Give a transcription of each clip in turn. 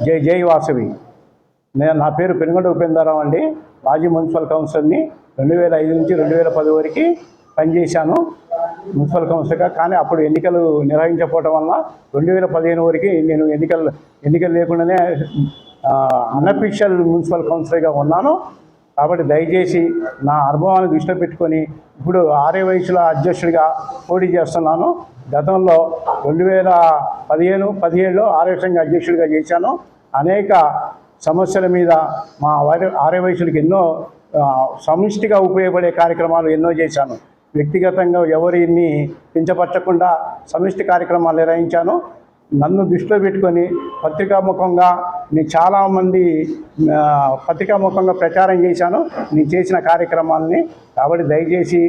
జై జై వాసవి. నా పేరు పెనుగొండ ఉపేంద్రరావు అండి. మాజీ మున్సిపల్ కౌన్సిలర్ని. 2005 నుంచి 2010 వరకు పనిచేశాను మున్సిపల్ కౌన్సిలర్గా. కానీ అప్పుడు ఎన్నికలు నిర్వహించకపోవడం వల్ల 2015 వరకు నేను ఎన్నికలు లేకుండానే అన్అఫీషియల్ మున్సిపల్ కౌన్సిలర్గా ఉన్నాను. కాబట్టి దయచేసి నా అనుభవాన్ని దృష్టిలో పెట్టుకొని ఇప్పుడు ఆర్యవైశ్యుల అధ్యక్షుడిగా పోటీ చేస్తున్నాను. గతంలో 2015-17లో ఆర్యవైశ్య అధ్యక్షుడిగా చేశాను. అనేక సమస్యల మీద మా ఆర్యవైశ్యులకి ఎన్నో సమిష్టిగా ఉపయోగపడే కార్యక్రమాలు ఎన్నో చేశాను. వ్యక్తిగతంగా ఎవరిని కించపరచకుండా సమిష్టి కార్యక్రమాలు నిర్వహించాను. నన్ను దృష్టిలో పెట్టుకొని పత్రికాముఖంగా నేను చాలామంది పత్రికాముఖంగా ప్రచారం చేశాను నేను చేసిన కార్యక్రమాలని. కాబట్టి దయచేసి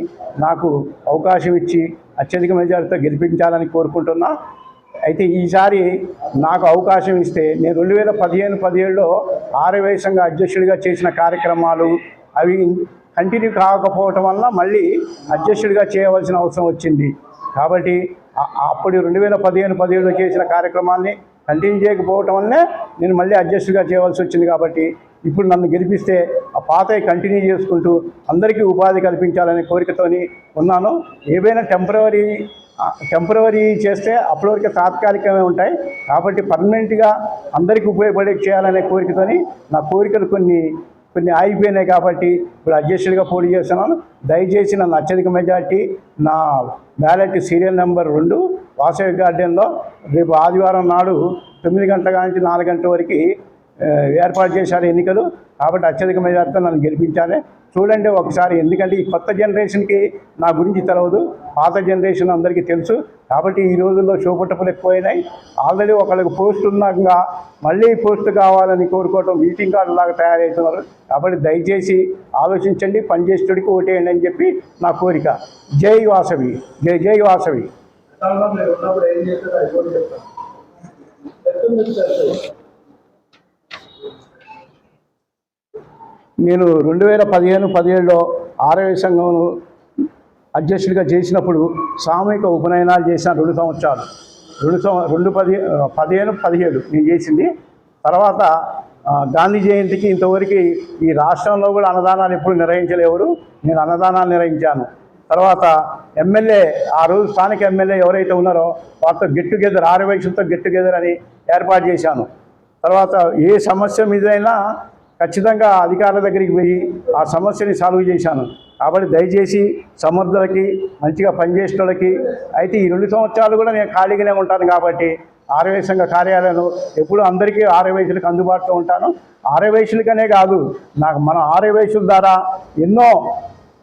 నాకు అవకాశం ఇచ్చి అత్యధిక మెజారిటీతో గెలిపించాలని కోరుకుంటున్నా. అయితే ఈసారి నాకు అవకాశం ఇస్తే నేను 2015-17లో ఆర్యవైశ్య అధ్యక్షుడిగా చేసిన కార్యక్రమాలు అవి కంటిన్యూ కాకపోవటం వల్ల మళ్ళీ అధ్యక్షుడిగా చేయవలసిన అవసరం వచ్చింది. కాబట్టి అప్పుడు 2015-17లో చేసిన కార్యక్రమాల్ని కంటిన్యూ చేయకపోవటం వల్లే నేను మళ్ళీ అడ్జస్ట్గా చేయవలసి వచ్చింది. కాబట్టి ఇప్పుడు నన్ను గెలిపిస్తే ఆ పాతవి కంటిన్యూ చేసుకుంటూ అందరికీ ఉపాధి కల్పించాలనే కోరికతోని ఉన్నాను. ఏవైనా టెంపరవరీ చేస్తే అప్పటివరకు తాత్కాలికమే ఉంటాయి. కాబట్టి పర్మనెంట్గా అందరికీ ఉపయోగపడే చేయాలనే కోరికతోని నా కోరికలు కొన్ని ఆగిపోయినాయి. కాబట్టి ఇప్పుడు అధ్యక్షుడిగా పోటీ చేస్తున్నాను. దయచేసి నన్ను అత్యధిక మెజార్టీ నా బ్యాలెట్ సీరియల్ నెంబర్ 2 వాసవి గార్డెన్లో రేపు ఆదివారం నాడు 9 గంటల నుంచి 4 గంటల వరకు ఏర్పాటు చేశారు ఎన్నికలు. కాబట్టి అత్యధిక మెజార్టీతో నన్ను గెలిపించాలి. చూడండి ఒకసారి, ఎందుకంటే ఈ కొత్త జనరేషన్కి నా గురించి తెలియదు, పాత జనరేషన్ అందరికీ తెలుసు. కాబట్టి ఈ రోజుల్లో షోపుటప్పులు ఎక్కువైనాయి. ఆల్రెడీ ఒకళ్ళకి పోస్ట్ ఉన్నాక మళ్ళీ పోస్ట్ కావాలని కోరుకోవటం మీటింగ్ కార్డు లాగా తయారవుతున్నారు. కాబట్టి దయచేసి ఆలోచించండి, పనిచేసేటికి ఓటేయండి అని చెప్పి నా కోరిక. జై వాసవి, జై జై వాసవి. నేను 2015-17లో ఆర్యవైశ్య సంఘం అధ్యక్షుడిగా చేసినప్పుడు సామూహిక ఉపనయనాలు చేశాను 2 సంవత్సరాలు. 2015-17 నేను చేసింది. తర్వాత గాంధీ జయంతికి ఇంతవరకు ఈ రాష్ట్రంలో కూడా అన్నదానాలు ఎప్పుడు నిర్వహించలేవరు, నేను అన్నదానాలు నిర్వహించాను. తర్వాత ఎమ్మెల్యే, ఆ రోజు స్థానిక ఎమ్మెల్యే ఎవరైతే ఉన్నారో వారితో గెట్ టుగెదర్, ఆర్యవైశ్యులతో గెట్ టుగెదర్ అని ఏర్పాటు చేశాను. తర్వాత ఏ సమస్య మీదైనా ఖచ్చితంగా అధికారుల దగ్గరికి పోయి ఆ సమస్యని సాల్వ్ చేశాను. కాబట్టి దయచేసి సమర్థులకి, మంచిగా పనిచేసిన వాళ్ళకి, అయితే ఈ 2 సంవత్సరాలు కూడా నేను ఖాళీగానే ఉంటాను. కాబట్టి ఆర్యవైశ్య సంఘ కార్యాలయంలో ఎప్పుడు అందరికీ ఆర్యవైశ్యులకు అందుబాటులో ఉంటాను. ఆర్యవైశ్యులకనే కాదు, మన ఆర్యవైశ్యుల ద్వారా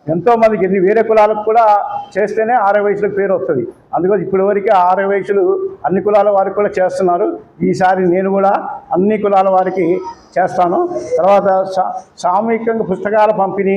ఎంతోమందికి వేరే కులాలకు కూడా చేస్తేనే ఆర్యవైశ్యులకు పేరు వస్తుంది. అందుకని ఇప్పటివరకు ఆర్యవైశ్యులు అన్ని కులాల వారికి కూడా చేస్తున్నారు. ఈసారి నేను కూడా అన్ని కులాల వారికి చేస్తాను. తర్వాత సామూహికంగా పుస్తకాల పంపిణీ,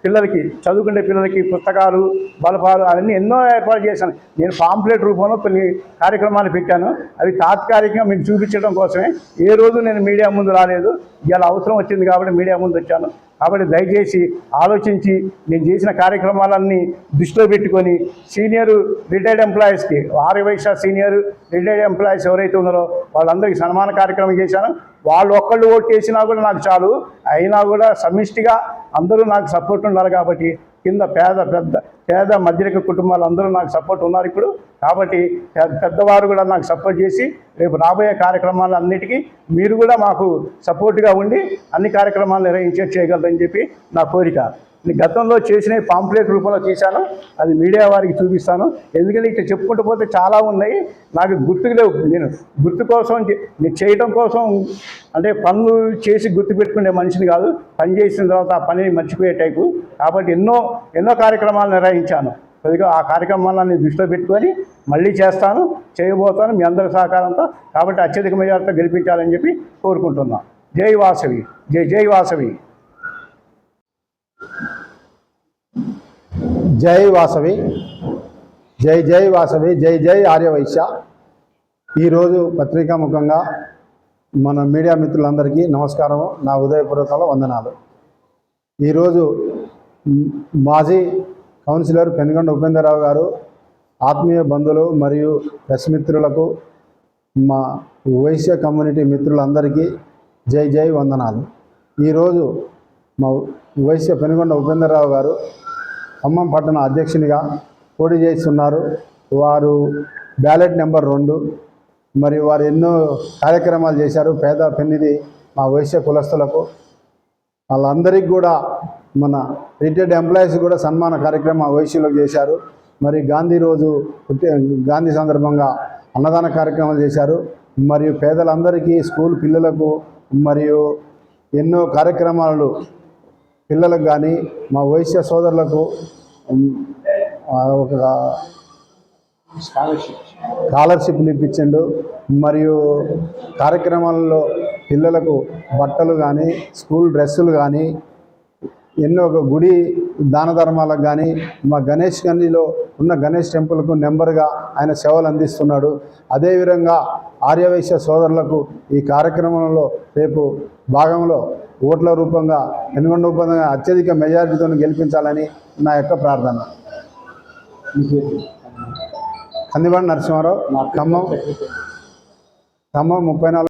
పిల్లలకి, చదువుకునే పిల్లలకి పుస్తకాలు, బలపాలు అవన్నీ ఎన్నో ఏర్పాటు చేశాను. నేను పాంప్లెట్ రూపంలో కొన్ని కార్యక్రమాలు పెట్టాను. అవి తాత్కాలికంగా మీకు చూపించడం కోసమే. ఏ రోజు నేను మీడియా ముందు రాలేదు. ఇలా అవసరం వచ్చింది కాబట్టి మీడియా ముందు వచ్చాను. కాబట్టి దయచేసి ఆలోచించి నేను చేసిన కార్యక్రమాలన్నీ దృష్టిలో పెట్టుకొని సీనియర్ రిటైర్డ్ ఎంప్లాయీస్కి, ఆర్యవైశ్య సీనియర్ రిటైర్డ్ ఎంప్లాయీస్ ఎవరైతే ఉన్నారో వాళ్ళందరికీ సన్మాన కార్యక్రమం చేశాను. వాళ్ళు ఒక్కళ్ళు ఓటు చేసినా కూడా నాకు చాలు. అయినా కూడా సమిష్టిగా అందరూ నాకు సపోర్ట్ ఉన్నారు. కాబట్టి కింద పేద మధ్యరిక కుటుంబాలు అందరూ నాకు సపోర్ట్ ఉన్నారు ఇప్పుడు. కాబట్టి పెద్దవారు కూడా నాకు సపోర్ట్ చేసి రేపు రాబోయే కార్యక్రమాలన్నిటికీ మీరు కూడా మాకు సపోర్ట్గా ఉండి అన్ని కార్యక్రమాలు చేయగలరని చెప్పి నా కోరిక. గతంలో చేసిన పాంప్లెట్ రూపంలో చేశాను, అది మీడియా వారికి చూపిస్తాను. ఎందుకంటే ఇట్లా చెప్పుకుంటూ పోతే చాలా ఉన్నాయి, నాకు గుర్తుకు లేవు. నేను గుర్తు కోసం, నేను చేయటం కోసం, అంటే పనులు చేసి గుర్తుపెట్టుకునే మనిషిని కాదు, పని చేసిన తర్వాత ఆ పనిని మర్చిపోయే టైపు. కాబట్టి ఎన్నో కార్యక్రమాలు నిర్వహించాను. కొద్దిగా ఆ కార్యక్రమాలను దృష్టిలో పెట్టుకొని మళ్ళీ చేయబోతాను మీ అందరి సహకారంతో. కాబట్టి అత్యధిక మెజార్టీతో గెలిపించాలని చెప్పి కోరుకుంటున్నాను. జై వాసవి, జై జై వాసవి. జై వాసవి, జై జై వాసవి, జై జై ఆర్యవైశ్య. ఈరోజు పత్రికాముఖంగా మన మీడియా మిత్రులందరికీ నమస్కారం, నా ఉదయపూర్వక వందనాలు. ఈరోజు మాజీ కౌన్సిలర్ పెనుగొండ ఉపేంద్రరావు గారు, ఆత్మీయ బంధువులు మరియు ప్రెస్ మిత్రులకు మా వైశ్య కమ్యూనిటీ మిత్రులందరికీ జై జై వందనాలు. ఈరోజు మా వైశ్య పెనుగొండ ఉపేంద్రరావు గారు ఖమ్మం పట్టణ అధ్యక్షునిగా పోటీ చేస్తున్నారు. వారు బ్యాలెట్ నెంబర్ 2. మరియు వారు ఎన్నో కార్యక్రమాలు చేశారు పేద పెన్నిది మా వైశ్య కులస్తులకు. వాళ్ళందరికీ కూడా మన రిటైర్డ్ ఎంప్లాయీస్ కూడా సన్మాన కార్యక్రమం వైశ్యులకు చేశారు. మరి గాంధీ సందర్భంగా అన్నదాన కార్యక్రమాలు చేశారు. మరియు పేదలందరికీ స్కూల్ పిల్లలకు మరియు ఎన్నో కార్యక్రమాలు పిల్లలకు కానీ మా వైశ్య సోదరులకు ఒక స్కాలర్షిప్లు ఇప్పించిండు. మరియు కార్యక్రమాలలో పిల్లలకు బట్టలు కానీ స్కూల్ డ్రెస్సులు కానీ ఎన్నో ఒక గుడి దాన ధర్మాలకు కానీ మా గణేష్ గండిలో ఉన్న గణేష్ టెంపుల్కు నెంబర్గా ఆయన సేవలు అందిస్తున్నాడు. అదేవిధంగా ఆర్యవైశ్య సోదరులకు ఈ కార్యక్రమంలో రేపు భాగంలో ఓట్ల రూపంగా పెనుగొండ రూపంగా అత్యధిక మెజారిటీతో గెలిపించాలని నా యొక్క ప్రార్థన. కందిబండి నరసింహారావు, ఖమ్మం 34